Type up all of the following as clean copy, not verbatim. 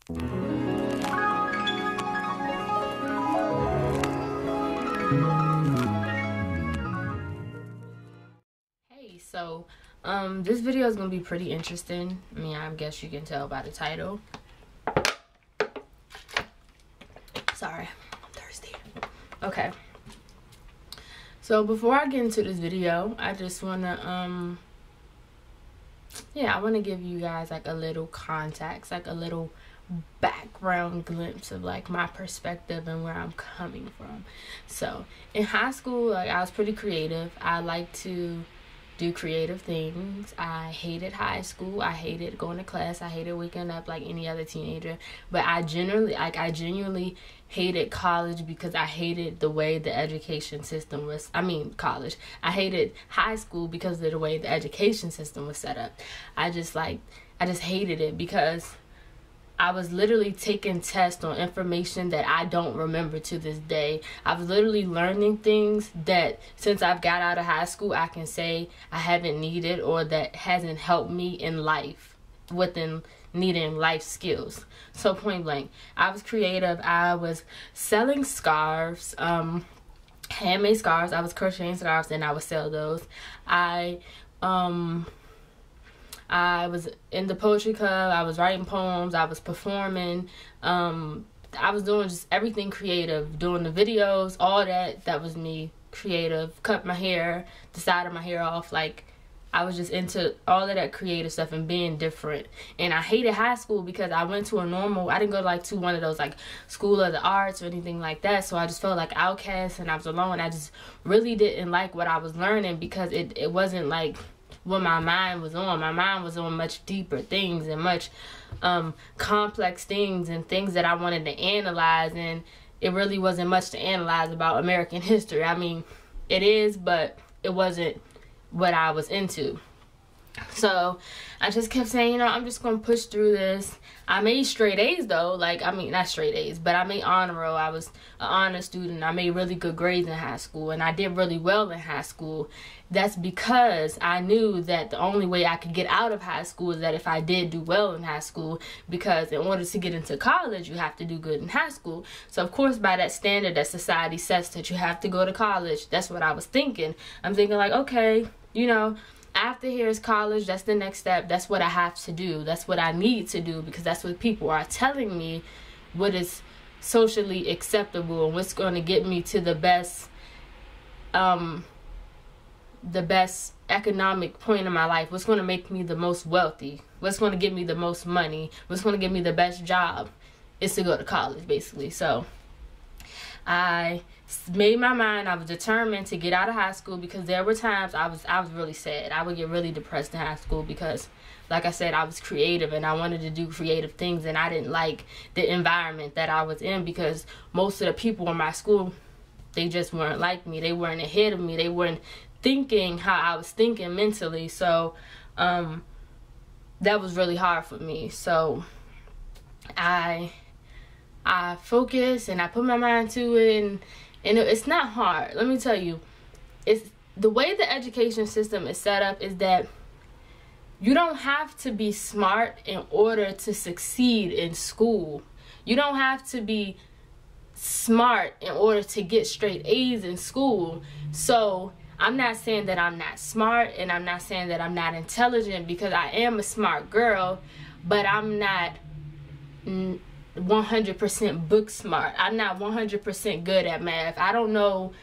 Hey, so this video is gonna be pretty interesting. I mean, I guess you can tell by the title. Sorry, I'm thirsty. Okay, so before I get into this video, I just wanna I want to give you guys like a little context, like a little background glimpse of like my perspective and where I'm coming from. So in high school, like, I was pretty creative. I like to do creative things. I hated high school. I hated going to class. I hated waking up like any other teenager. But I genuinely hated college because I hated the way the education system was. I mean, college. I hated high school because of the way the education system was set up. I just hated it because I was literally taking tests on information that I don't remember to this day. I was literally learning things that since I've got out of high school, I can say I haven't needed, or that hasn't helped me in life within needing life skills. So point blank, I was creative. I was selling scarves, handmade scarves. I was crocheting scarves and I would sell those. I was in the poetry club. I was writing poems. I was performing. I was doing just everything creative, doing the videos, all that. That was me, creative. Cut my hair, the side of my hair off. Like, I was just into all of that creative stuff and being different. And I hated high school because I went to I didn't go to one of those like school of the arts or anything like that. So I just felt like outcast and I was alone. I just really didn't like what I was learning because it wasn't like what my mind was on. My mind was on much deeper things and much complex things and things that I wanted to analyze, and it really wasn't much to analyze about American history. I mean, it is, but it wasn't what I was into. So I just kept saying, I'm just gonna push through this. I made straight A's though. Like, I mean, not straight A's, but I made honor roll. I was an honor student. I made really good grades in high school, and I did really well in high school. That's because I knew that the only way I could get out of high school is that if I did do well in high school, because in order to get into college, you have to do good in high school. So of course, by that standard that society sets that you have to go to college, that's what I was thinking. I'm thinking like, okay, after here is college. That's the next step. That's what I have to do. That's what I need to do, because that's what people are telling me, what is socially acceptable and what's going to get me to the best economic point in my life. What's going to make me the most wealthy? What's going to give me the most money? What's going to give me the best job? Is to go to college, basically. So I made my mind. I was determined to get out of high school, because there were times I was really sad. I would get really depressed in high school because, like I said, I was creative and I wanted to do creative things, and I didn't like the environment that I was in because most of the people in my school, they just weren't like me. They weren't ahead of me. They weren't thinking how I was thinking mentally. So that was really hard for me. So I focused and I put my mind to it, and it's not hard. Let me tell you, it's the way the education system is set up is that you don't have to be smart in order to succeed in school. You don't have to be smart in order to get straight A's in school. So I'm not saying that I'm not smart, and I'm not saying that I'm not intelligent, because I am a smart girl, but I'm not 100% book smart. I'm not 100% good at math. I don't know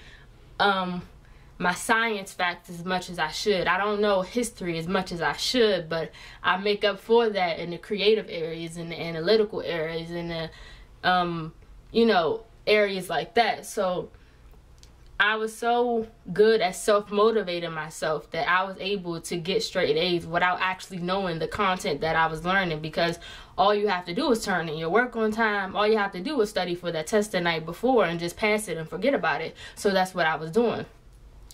my science facts as much as I should. I don't know history as much as I should, but I make up for that in the creative areas, in the analytical areas, in the areas like that. So I was so good at self-motivating myself that I was able to get straight A's without actually knowing the content that I was learning, because all you have to do is turn in your work on time. All you have to do is study for that test the night before and just pass it and forget about it. So that's what I was doing.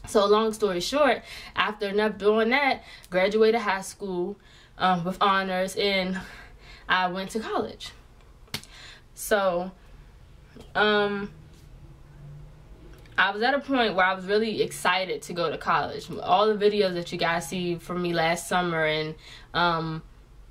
So long story short, after enough doing that, graduated high school with honors, and I went to college. So I was at a point where I was really excited to go to college. All the videos that you guys see from me last summer, and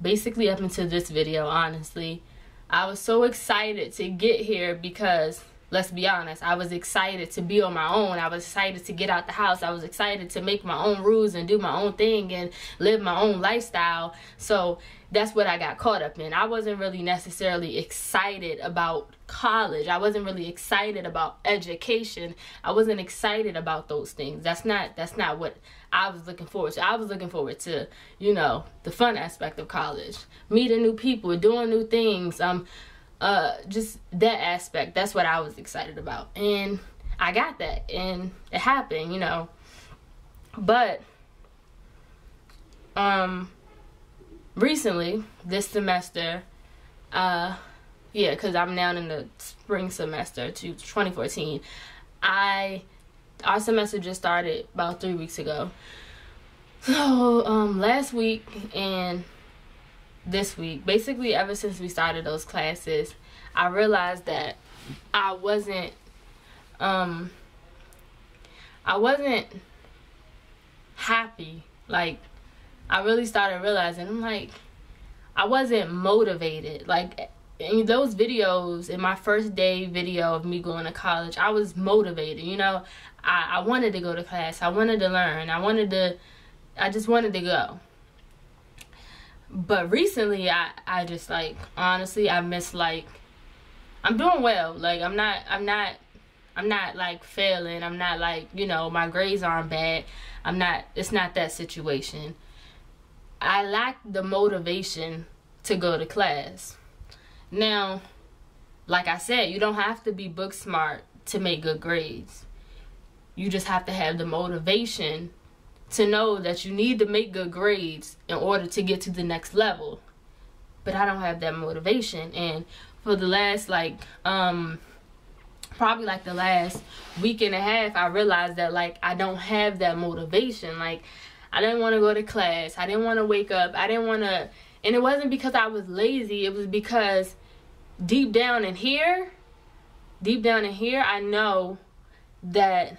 basically up until this video, honestly, I was so excited to get here because, let's be honest, I was excited to be on my own. I was excited to get out the house. I was excited to make my own rules and do my own thing and live my own lifestyle. So that's what I got caught up in. I wasn't really necessarily excited about college. I wasn't really excited about education. I wasn't excited about those things. That's not what I was looking forward to. I was looking forward to, you know, the fun aspect of college, meeting new people, doing new things, just that aspect. That's what I was excited about, and I got that, and it happened, you know. But recently, this semester, because I'm now in the spring semester to 2014, our semester just started about 3 weeks ago. So last week and this week, basically ever since we started those classes, I realized that I wasn't happy. Like, I really started realizing, I'm like, I wasn't motivated. Like, in those videos, in my first day video of me going to college, I was motivated, you know. I wanted to go to class. I wanted to learn. I just wanted to go. But recently, I just, like, honestly, I miss, like, I'm doing well. Like, I'm not like failing. I'm not like, you know, my grades aren't bad. It's not that situation. I lack the motivation to go to class. Now, like I said, you don't have to be book smart to make good grades. You just have to have the motivation to know that you need to make good grades in order to get to the next level. But I don't have that motivation, and for the last probably like the last week and a half, I realized that, like, I don't have that motivation. Like, I didn't want to go to class. I didn't want to wake up. I didn't want to, and it wasn't because I was lazy. It was because deep down in here, I know that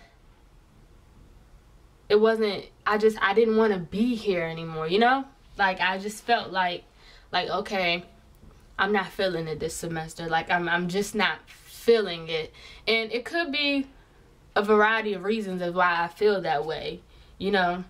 it wasn't, I didn't want to be here anymore, you know? Like, I just felt like, okay, I'm not feeling it this semester. Like, I'm just not feeling it. And it could be a variety of reasons of why I feel that way, you know?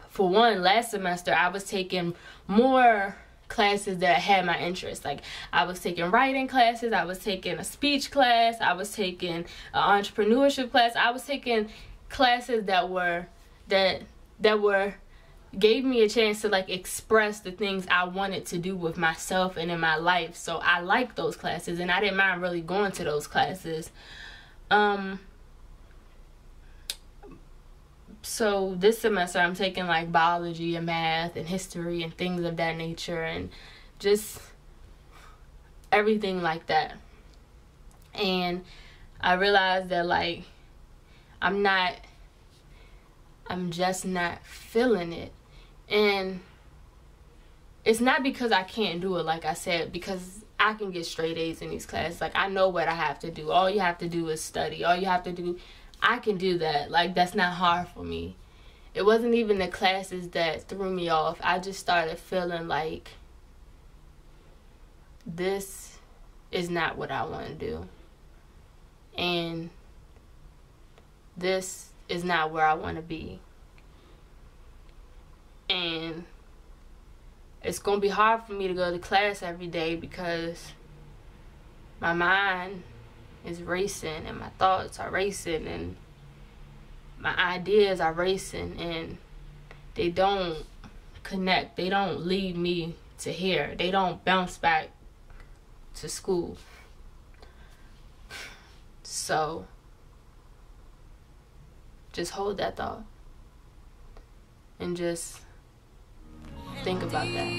For one, last semester, I was taking more classes that had my interest. Like, I was taking writing classes, I was taking a speech class, I was taking an entrepreneurship class. I was taking classes that gave me a chance to, like, express the things I wanted to do with myself and in my life. So I liked those classes, and I didn't mind really going to those classes. So this semester I'm taking, like, biology and math and history and things of that nature, and just everything like that. And I realized that, like, I'm just not feeling it. And it's not because I can't do it, like I said, because I can get straight A's in these classes. Like, I know what I have to do. All you have to do is study. All you have to do, I can do that. Like, that's not hard for me. It wasn't even the classes that threw me off. I just started feeling like this is not what I want to do. And this is not where I want to be. And it's going to be hard for me to go to class every day because my mind is racing and my thoughts are racing and my ideas are racing, and they don't connect. They don't lead me to here. They don't bounce back to school. So just hold that thought and just think about that.